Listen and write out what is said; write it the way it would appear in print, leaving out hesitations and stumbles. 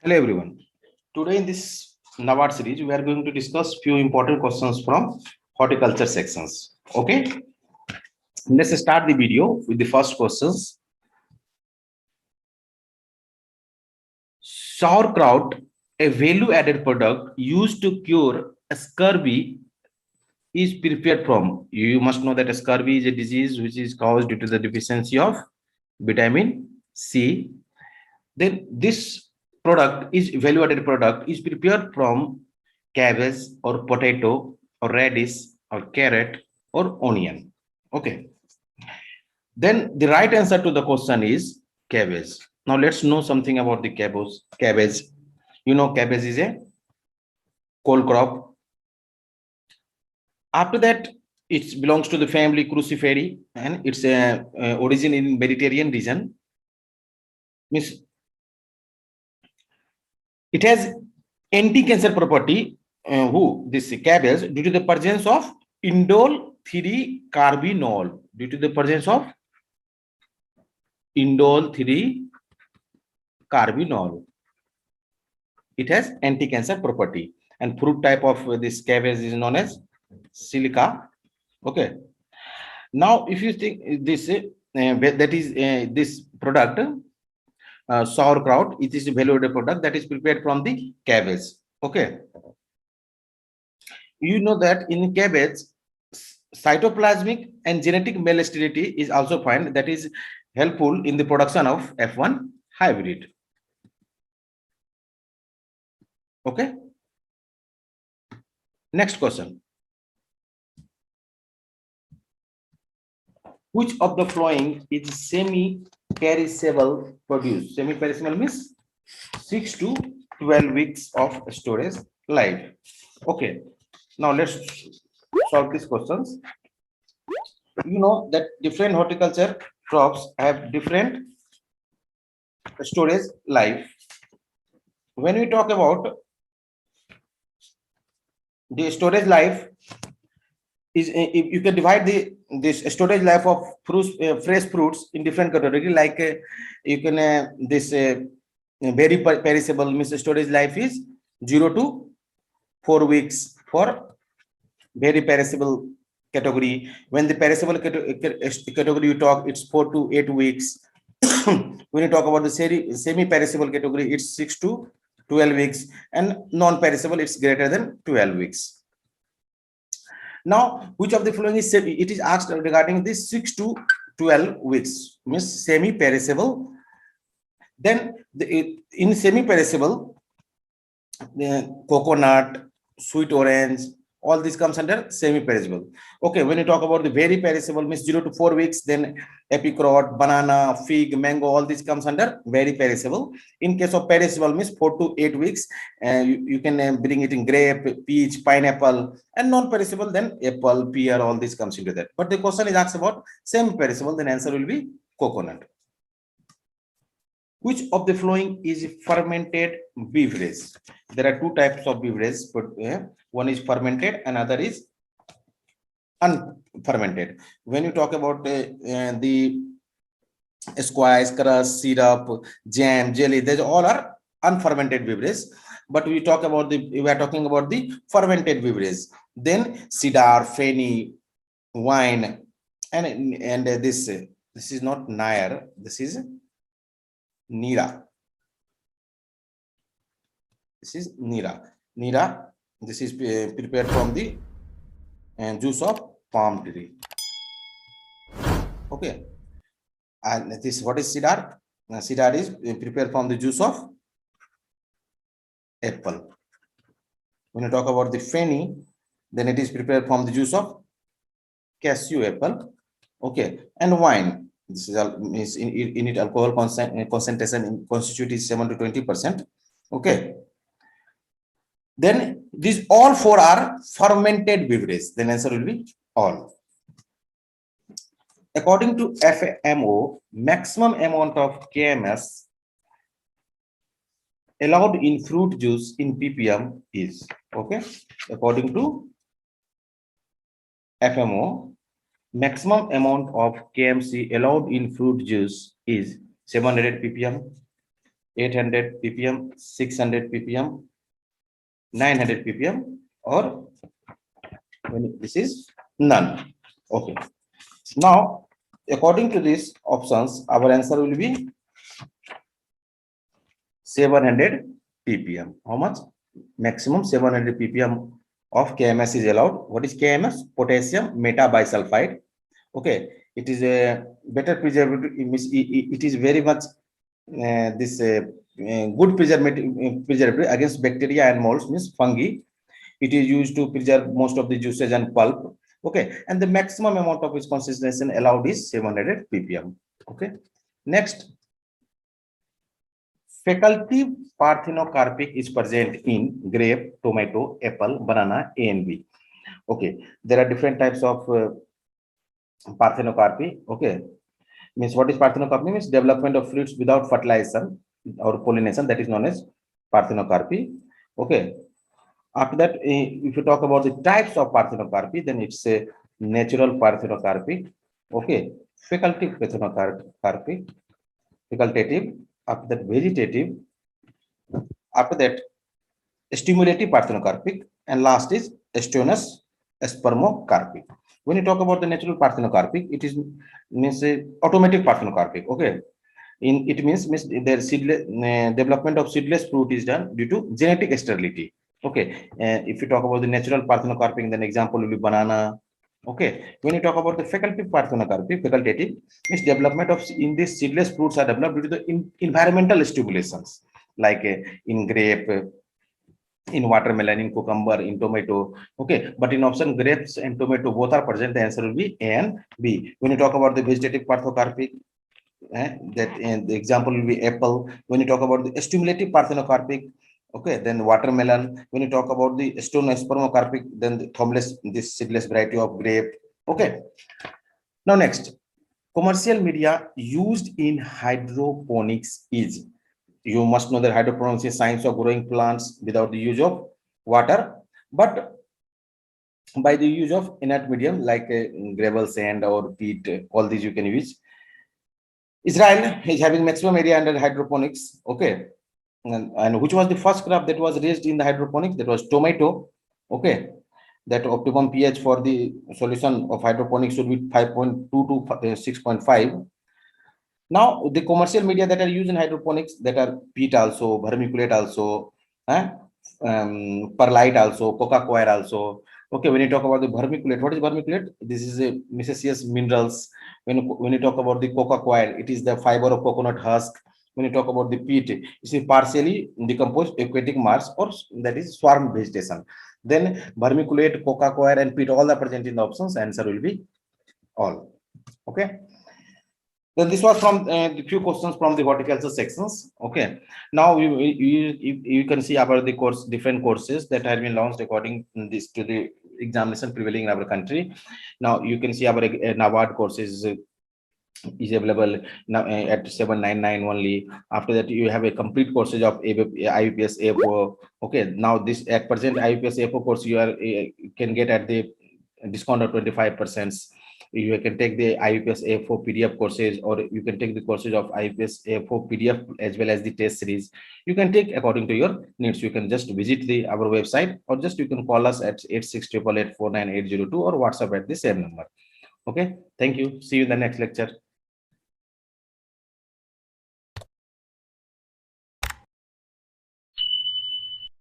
Hello everyone. Today in this Nawad series, we are going to discuss few important questions from horticulture sections. Okay, let's start the video with the first questions. Sauerkraut, a value-added product used to cure scurvy, is prepared from. You must know that scurvy is a disease which is caused due to the deficiency of vitamin C. Then this product is value-added product is prepared from cabbage or potato or radish or carrot or onion. Okay. Then the right answer to the question is cabbage. Now let's know something about the cabbage. Cabbage. You know, cabbage is a cole crop. After that, it belongs to the family Cruciferae and it's a origin in Mediterranean region. Means it has anti-cancer property. This cabbage due to the presence of indole 3 carbinol. Due to the presence of indole 3 carbinol, it has anti-cancer property. And fruit type of this cabbage is known as silica. Okay. Now, if you think this that is this product sauerkraut, it is a valuable product that is prepared from the cabbage. Okay. You know that in cabbage, cytoplasmic and genetic male sterility is also found, that is helpful in the production of F1 hybrid. Okay. Next question. Which of the following is semi-perishable produce? Semi-perishable means 6 to 12 weeks of storage life. Okay. Now let's solve these questions. You know that different horticulture crops have different storage life. When we talk about the storage life, is if you can divide this storage life of fruits, fresh fruits in different category, like you can this very perishable means storage life is 0 to 4 weeks for very perishable category. When the perishable category you talk, it's 4 to 8 weeks. When you talk about the semi-perishable category, it's 6 to 12 weeks, and non-perishable, it's greater than 12 weeks. Now, which of the following is it is asked regarding this 6 to 12 weeks means semi-perishable. Then in semi-perishable, the coconut, sweet orange, all this comes under semi-perishable. Okay, when you talk about the very perishable means 0 to 4 weeks, then apricot, banana, fig, mango, all this comes under very perishable. In case of perishable means 4 to 8 weeks, you can bring it in grape, peach, pineapple, and non-perishable, then apple, pear, all this comes into that. But the question is asked about semi-perishable, then answer will be coconut. Which of the following is fermented beverage? There are two types of beverage, but one is fermented, another is unfermented. When you talk about the squash, crush, syrup, jam, jelly, these all are unfermented beverage. But we are talking about the fermented beverage. Then cedar, fenny, wine, and this is not Nair, this is Nira. This is Nira. Nira, this is prepared from the juice of palm tree. Okay. And this, what is cedar? Cedar is prepared from the juice of apple. When you talk about the fenny, then it is prepared from the juice of cashew apple. Okay. And wine. This is in it alcohol concentration constitute is 7 to 20%. Okay. Then these all four are fermented beverages. Then answer will be all. According to FMO, maximum amount of KMS allowed in fruit juice in ppm is, okay, according to FMO, maximum amount of KMC allowed in fruit juice is 700 ppm. 800 ppm, 600 ppm, 900 ppm, or when this is none. Okay. Now, according to these options, our answer will be 700 ppm. How much? Maximum 700 ppm of KMS is allowed. What is KMS? Potassium metabisulfite. Okay, it is a better preservative. It is very much this good preservative against bacteria and molds, means fungi. It is used to preserve most of the juices and pulp. Okay, and the maximum amount of its concentration allowed is 700 ppm. Okay, next, facultative parthenocarpic is present in grape, tomato, apple, banana, A and B. Okay, there are different types of parthenocarpy. Okay, means what is parthenocarpy? Means development of fruits without fertilization or pollination, that is known as parthenocarpy. Okay, after that, if you talk about the types of parthenocarpy, then it's a natural parthenocarpy. Okay, facultative parthenocarpy, facultative. After that, vegetative. After that, stimulative parthenocarpic, and last is estoneous spermocarpic. When you talk about the natural parthenocarpic, it is means automatic parthenocarpic. Okay, in it means their seedless development of seedless fruit is done due to genetic sterility. Okay, if you talk about the natural parthenocarpic, then example will be banana. Okay, when you talk about the facultative parthenocarpic, facultative means development of in these seedless fruits are developed due to the environmental stimulations, like in grape, in watermelon, in cucumber, in tomato. Okay, but in option grapes and tomato both are present. The answer will be A and B. When you talk about the vegetative parthenocarpic, that the example will be apple. When you talk about the stimulative parthenocarpic, okay, then watermelon. When you talk about the stone spermocarpic, then the thornless, this seedless variety of grape. Okay. Now next, commercial media used in hydroponics is. You must know that hydroponics is science of growing plants without the use of water, but by the use of inert medium like gravel, sand, or peat. All these you can use. Israel is having maximum area under hydroponics. Okay, and which was the first crop that was raised in the hydroponics? That was tomato. Okay, that optimum pH for the solution of hydroponics should be 5.2 to 6.5. Now, the commercial media that are used in hydroponics, that are peat also, vermiculate also, perlite also, coca coir also. Okay, when you talk about the vermiculate, what is vermiculate? This is a miscellaneous minerals. When you talk about the coca coir, it is the fiber of coconut husk. When you talk about the peat, it is partially decomposed aquatic mass, or that is swarm vegetation. Then vermiculate, coca coir, and peat all are present in the options. Answer will be all. Okay. Then this was from the few questions from the horticulture sections. Okay. Now you can see about the course, different courses that have been launched according this to the examination prevailing in our country. Now you can see our NABARD courses is available now at 799 only. After that, you have a complete courses of IUPS A4. Okay. Now this at present IUPS A4 course you are can get at the discount of 25%. You can take the IUPS A4 PDF courses, or you can take the courses of IUPS A4 PDF as well as the test series. You can take according to your needs. You can just visit our website, or just you can call us at 8688849802 or WhatsApp at the same number. Okay, thank you. See you in the next lecture.